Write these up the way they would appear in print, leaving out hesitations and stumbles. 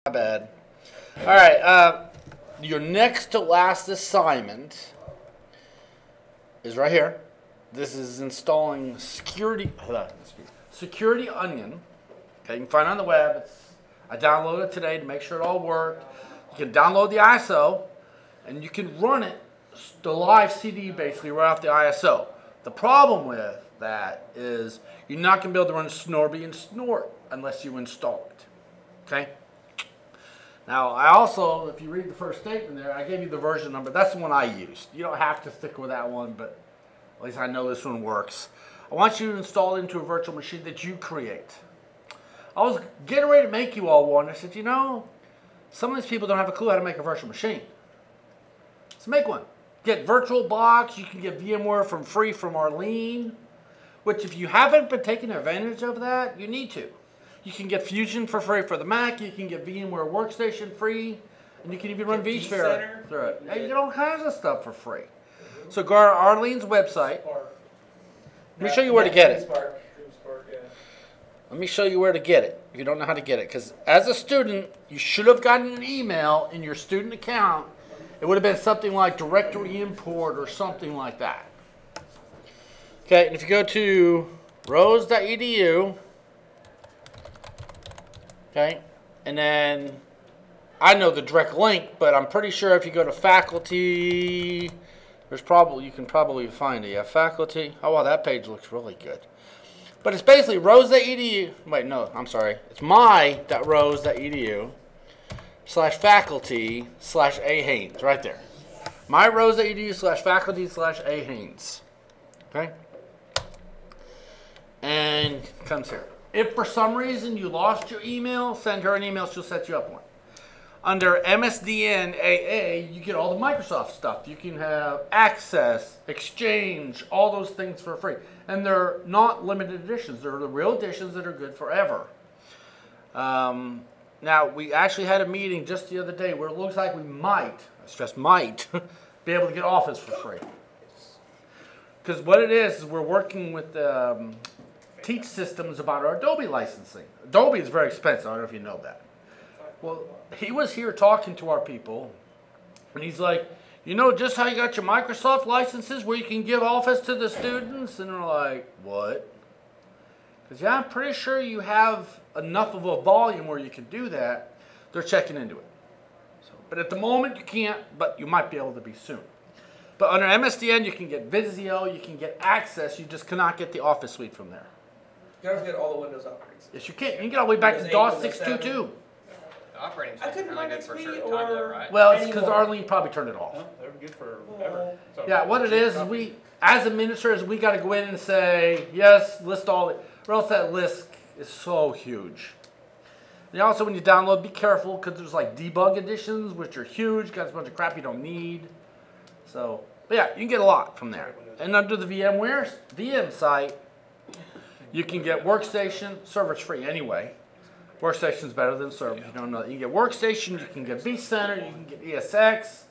My bad. All right. Your next to last assignment is right here. This is installing Security Onion. Okay, you can find it on the web. I downloaded it today to make sure it all worked. You can download the ISO, and you can run it, the live CD basically right off the ISO. The problem with that is you're not going to be able to run Snorby and Snort unless you install it. Okay? Now, I also, if you read the first statement there, I gave you the version number. That's the one I used. You don't have to stick with that one, but at least I know this one works. I want you to install it into a virtual machine that you create. I was getting ready to make you all one. I said, you know, some of these people don't have a clue how to make a virtual machine. So make one. Get VirtualBox. You can get VMware from free from Arlene, which if you haven't been taking advantage of that, you need to. You can get Fusion for free for the Mac. You can get VMware Workstation free. And you can even run vSphere through it. You get all kinds of stuff for free. So go to Arlene's website. Let me show you where to get it. Let me show you where to get it if you don't know how to get it. Because as a student, you should have gotten an email in your student account. It would have been something like directory import or something like that. Okay, and if you go to rose.edu, okay, and then I know the direct link, but I'm pretty sure if you go to faculty, you can probably find it. Yeah, faculty. Oh wow, that page looks really good. But it's basically rose.edu. Wait, no, I'm sorry. It's my.rose.edu/faculty/A.Haynes, right there. myrose.edu/faculty/A.Haynes. Okay? And it comes here. If for some reason you lost your email, send her an email. She'll set you up one. Under MSDN AA, you get all the Microsoft stuff. You can have Access, Exchange, all those things for free. And they're not limited editions. They're the real editions that are good forever. Now, we actually had a meeting just the other day where it looks like we might, I stress might, be able to get Office for free. Because what it is we're working with Teach Systems about our Adobe licensing. Adobe is very expensive. I don't know if you know that. Well, he was here talking to our people, and he's like, you know just how you got your Microsoft licenses where you can give Office to the students? And they're like, what? Because, yeah, I'm pretty sure you have enough of a volume where you can do that. They're checking into it. So, but at the moment, you can't, but you might be able to be soon. But under MSDN, you can get Visio, you can get Access, you just cannot get the Office suite from there. You can also get all the Windows operating systems. Yes, you can. You can get all the way back to DOS 622. Operating I couldn't system find really good for a XP certain or time though, right? Well, it's because Arlene probably turned it off. No, they're good for ever. So Yeah, what it is we, as administrators, we got to go in and say, yes, list all, or else that list is so huge. And also, when you download, be careful because there's like debug editions, which are huge, got a bunch of crap you don't need. So, but yeah, you can get a lot from there. And under the VMware VM site, you can get Workstation. Server's free anyway. Workstation's better than server. You don't know. You can get Workstation. You can get vCenter. You can get ESX,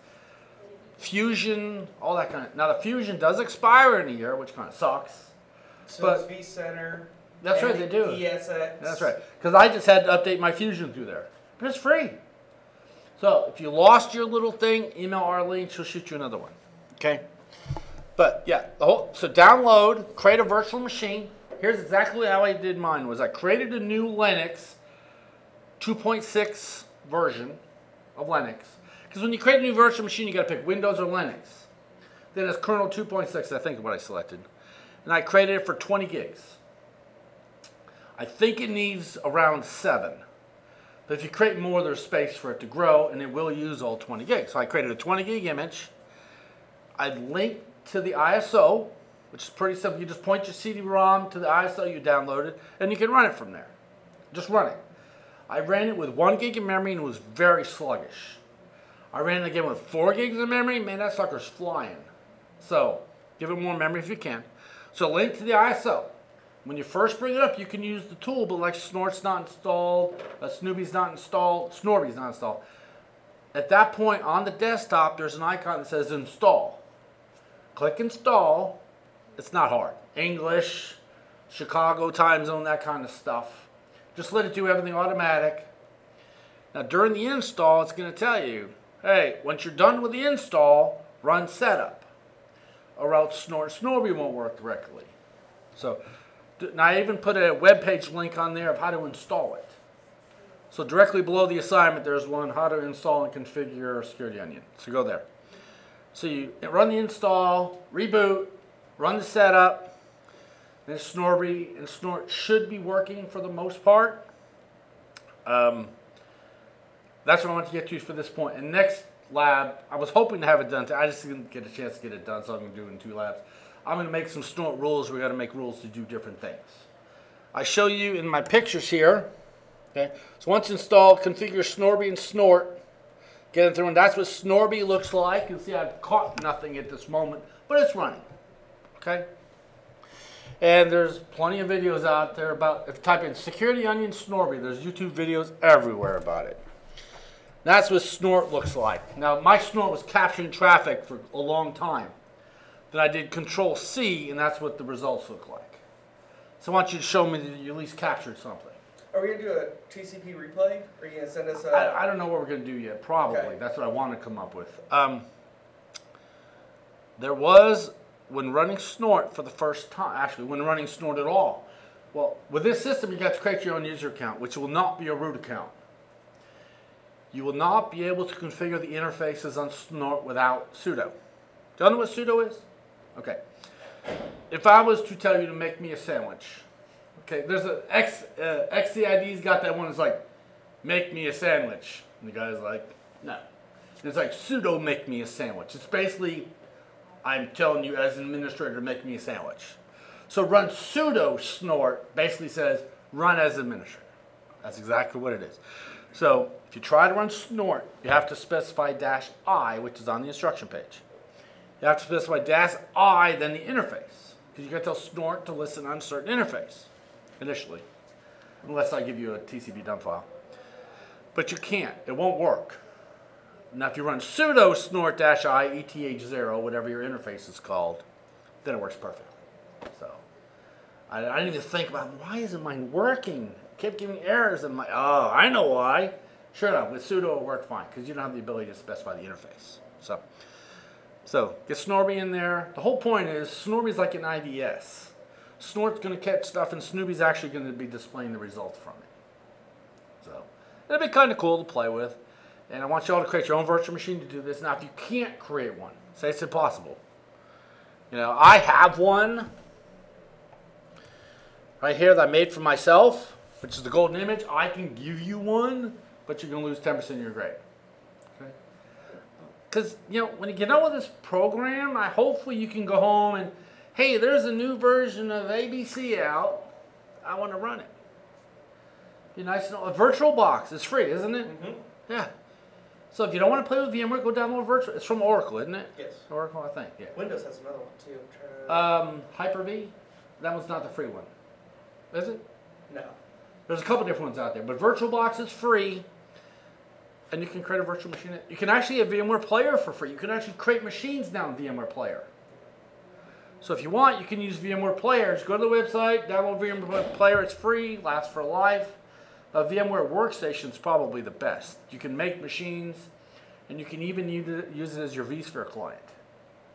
Fusion, all that kind of. Now the Fusion does expire in a year, which kind of sucks. So But- it's vCenter. That's right, and they do. ESX. That's right. Because I just had to update my Fusion through there, but it's free. So if you lost your little thing, email Arlene. She'll shoot you another one. Okay. But yeah, so download, create a virtual machine. Here's exactly how I did mine. Was I created a new Linux 2.6 version of Linux. Because when you create a new virtual machine, you got to pick Windows or Linux. Then it's kernel 2.6, I think is what I selected. And I created it for 20 gigs. I think it needs around 7. But if you create more, there's space for it to grow, and it will use all 20 gigs. So I created a 20 gig image. I linked to the ISO, which is pretty simple. You just point your CD-ROM to the ISO you downloaded, and you can run it from there. Just run it. I ran it with 1 gig of memory and it was very sluggish. I ran it again with 4 gigs of memory. Man, that sucker's flying. So, give it more memory if you can. So, link to the ISO. When you first bring it up, you can use the tool, but like Snort's not installed, Snoopy's not installed, Snorby's not installed. At that point, on the desktop, there's an icon that says Install. Click Install. It's not hard. English, Chicago time zone, that kind of stuff. Just let it do everything automatic. Now during the install, it's going to tell you, hey, once you're done with the install, run setup, or else Snorby won't work correctly. So now I even put a web page link on there of how to install it. So directly below the assignment, there's one, how to install and configure Security Onion. So go there. So you run the install, reboot, run the setup, then Snorby and Snort should be working for the most part. That's what I want to get to for this point. And next lab, I was hoping to have it done today. I just didn't get a chance to get it done, so I'm going to do it in 2 labs. I'm going to make some Snort rules. We got to make rules to do different things. I show you in my pictures here. Okay, so once installed, configure Snorby and Snort. Get it through, and that's what Snorby looks like. You can see I've caught nothing at this moment, but it's running. Okay, and there's plenty of videos out there about. If you type in Security Onion Snorby, there's YouTube videos everywhere about it. That's what Snort looks like. Now my Snort was capturing traffic for a long time. Then I did Control C, and that's what the results look like. So I want you to show me that you at least captured something. Are we going to do a TCP replay? Or are you going to send us a... I don't know what we're going to do yet. Probably. Okay. That's what I want to come up with. There was, when running Snort for the first time, actually, when running Snort at all. Well, with this system, you got to create your own user account, which will not be a root account. You will not be able to configure the interfaces on Snort without sudo. Do you know what sudo is? Okay. If I was to tell you to make me a sandwich, okay, there's a XCID's got that one that's like, make me a sandwich. And the guy's like, no. It's like sudo make me a sandwich. It's basically, I'm telling you as an administrator to make me a sandwich. So run sudo snort basically says run as administrator. That's exactly what it is. So if you try to run snort, you have to specify -I, which is on the instruction page. You have to specify -I, then the interface. Because you got to tell snort to listen on a certain interface initially. Unless I give you a TCP dump file. But you can't. It won't work. Now if you run sudo snort -I ETH0, whatever your interface is called, then it works perfectly. So I didn't even think about why isn't mine working? It kept giving errors and oh, I know why. Sure enough, with sudo it worked fine because you don't have the ability to specify the interface. So get Snorby in there. The whole point is Snorby's like an IDS. Snort's going to catch stuff and Snoopy's actually going to be displaying the results from it. So it'll be kind of cool to play with. And I want you all to create your own virtual machine to do this. Now if you can't create one, say it's impossible. You know, I have one right here that I made for myself, which is the golden image. I can give you one, but you're going to lose 10% of your grade. Okay? Because, you know, when you get on with this program, hopefully you can go home and, hey, there's a new version of ABC out. I want to run it. Be nice to know. A VirtualBox is free, isn't it? Mm-hmm. Yeah. So if you don't want to play with VMware, go download Virtual. It's from Oracle, isn't it? Yes. Oracle, I think. Yeah. Windows has another one too. I'm trying to... Hyper-V. That one's not the free one, is it? No. There's a couple different ones out there, but VirtualBox is free, and you can create a virtual machine. You can actually have VMware Player for free. You can actually create machines now in VMware Player. So if you want, you can use VMware Player. Just go to the website, download VMware Player. It's free, lasts for life. VMware Workstation is probably the best. You can make machines, and you can even use it as your vSphere client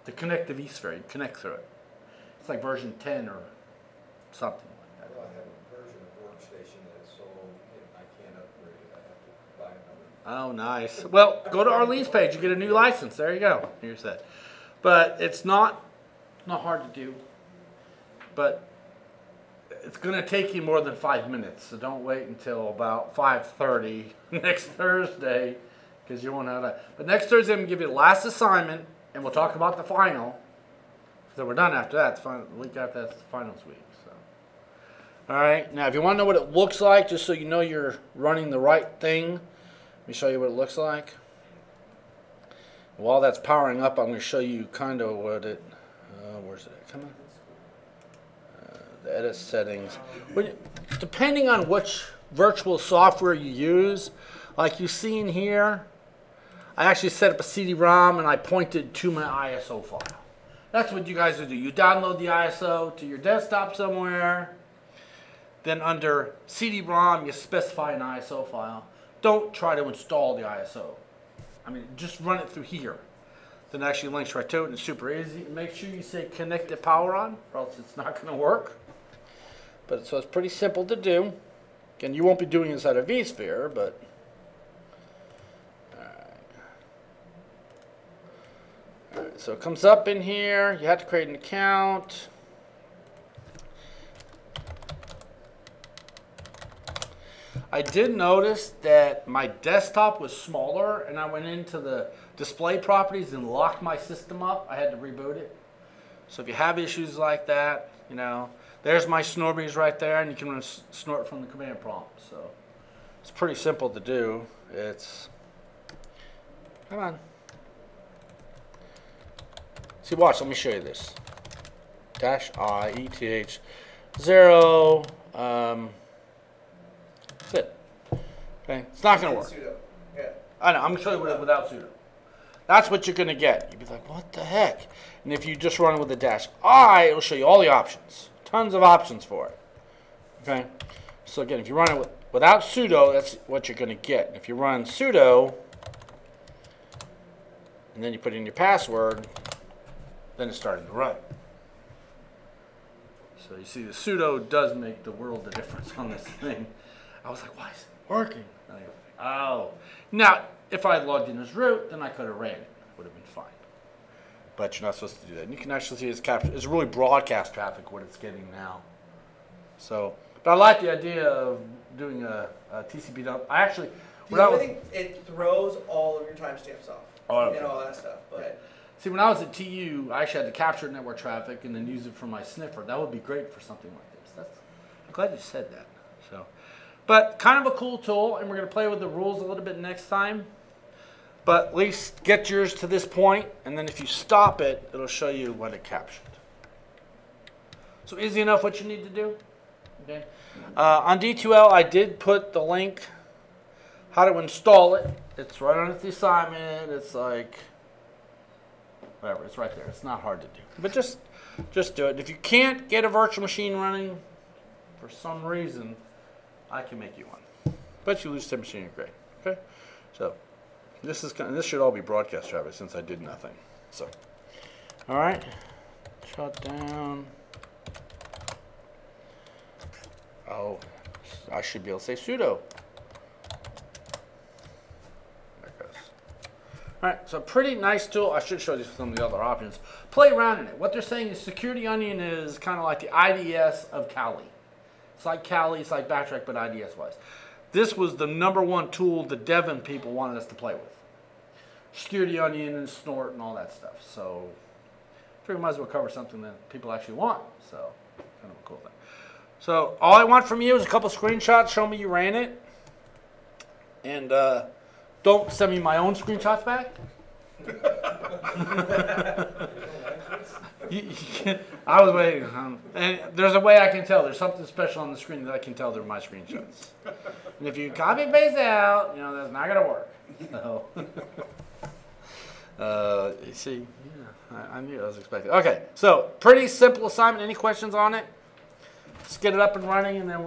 to connect to vSphere. You connect through it. It's like version 10 or something like that. Well, I have a version of Workstation that is so old, I can't upgrade it. I have to buy another. Oh, nice. Well, go to our lease page. You get a new license. There you go. You're set. But it's not hard to do. But it's going to take you more than 5 minutes. So don't wait until about 5:30 next Thursday because you won't have that. But next Thursday, I'm going to give you the last assignment, and we'll talk about the final. So we're done after that. The week after that's the finals week. So, all right. Now, if you want to know what it looks like, just so you know you're running the right thing, let me show you what it looks like. While that's powering up, I'm going to show you kind of what it. Where's it? Come on. The edit settings. Depending on which virtual software you use, like you see in here, I actually set up a CD-ROM and I pointed to my ISO file. That's what you guys would do. You download the ISO to your desktop somewhere. Then under CD-ROM, you specify an ISO file. don't try to install the ISO. I mean, just run it through here. Then it actually links right to it, and it's super easy. Make sure you say connect the power on, or else it's not going to work. But so it's pretty simple to do. Again, you won't be doing this out of vSphere, but all right, so it comes up in here. You have to create an account. I did notice that my desktop was smaller, and I went into the display properties and locked my system up. I had to reboot it. So if you have issues like that, you know, there's my Snorbies right there, and you can snort from the command prompt. So it's pretty simple to do. It's, come on. See, watch, let me show you this. -I, ETH0, that's it. Okay, it's not going to work. Sudo. Yeah. I know, I'm going to show you without sudo. That's what you're going to get. You'd be like, what the heck? And if you just run it with the -I, it'll show you all the options. Tons of options for it. Okay? So again, if you run it without sudo, that's what you're going to get. If you run sudo, and then you put in your password, then it's starting to run. So you see the sudo does make the world of difference on this thing. I was like, why is it working? And I go, oh. Now, if I had logged in as root, then I could have ran it. It would have been fine. But you're not supposed to do that. And you can actually see it's really broadcast traffic what it's getting now. So, but I like the idea of doing a TCP dump. I actually, The only thing, it throws all of your timestamps off. Oh, okay. And all that stuff. But see, when I was at TU, I actually had to capture network traffic and then use it for my sniffer. That would be great for something like this. I'm glad you said that. So, but kind of a cool tool, and we're going to play with the rules a little bit next time. But at least get yours to this point, and then if you stop it, it'll show you what it captured. So easy enough what you need to do. Okay. On D2L, I did put the link how to install it. It's right on the assignment. It's like whatever. It's right there. It's not hard to do. But just do it. If you can't get a virtual machine running for some reason, I can make you one. But you lose 10% of your grade. Okay. So this should all be broadcast traffic since I did nothing. So all right. Shut down. Oh, I should be able to say sudo. There it goes. All right, so pretty nice tool. I should show you some of the other options. Play around in it. What they're saying is Security Onion is kind of like the IDS of Kali. It's like Kali, it's like Backtrack, but IDS-wise. This was the #1 tool the Devon people wanted us to play with. Security Onion and Snort and all that stuff. So I figure we might as well cover something that people actually want. So kind of a cool thing. So all I want from you is a couple screenshots. Show me you ran it. And don't send me my own screenshots back. I was waiting. And there's a way I can tell. There's something special on the screen that I can tell they're my screenshots. And if you copy and paste out, that's not going to work. So, you see, yeah, I knew I was expecting. Okay, so pretty simple assignment. Any questions on it? Just get it up and running, and then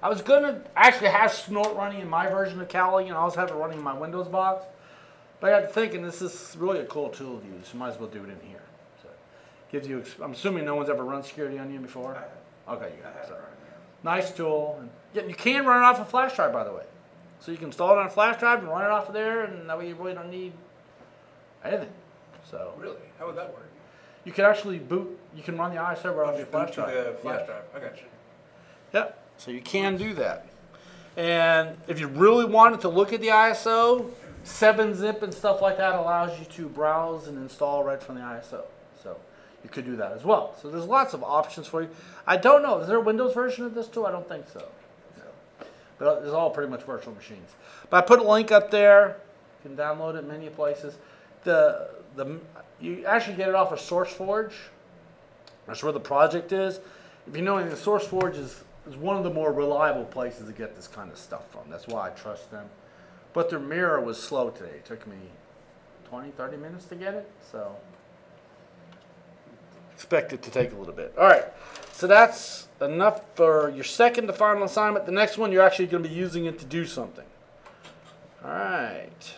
I was going to actually have Snort running in my version of Kali, and I also have it running in my Windows box. But I got to thinking this is really a cool tool to use. You might as well do it in here. So gives you. I'm assuming no one's ever run Security Onion before. Okay, you got it. So, nice tool. And you can run it off a flash drive, by the way. So you can install it on a flash drive and run it off of there, and that way you really don't need anything. So Really? How would that work? you can actually boot. You can run the ISO right off your flash drive. The flash Yeah. drive. I got you. Yep. So you can do that. And if you really wanted to look at the ISO, 7-zip and stuff like that allows you to browse and install right from the ISO. So you could do that as well. So there's lots of options for you. I don't know. Is there a Windows version of this too? I don't think so. But it's all pretty much virtual machines. But I put a link up there. You can download it many places. You actually get it off of SourceForge. That's where the project is. If you know anything, SourceForge is one of the more reliable places to get this kind of stuff from. That's why I trust them. But their mirror was slow today. It took me 20, 30 minutes to get it. So expect it to take a little bit. All right. So that's enough for your second to final assignment. The next one, you're actually going to be using it to do something. All right.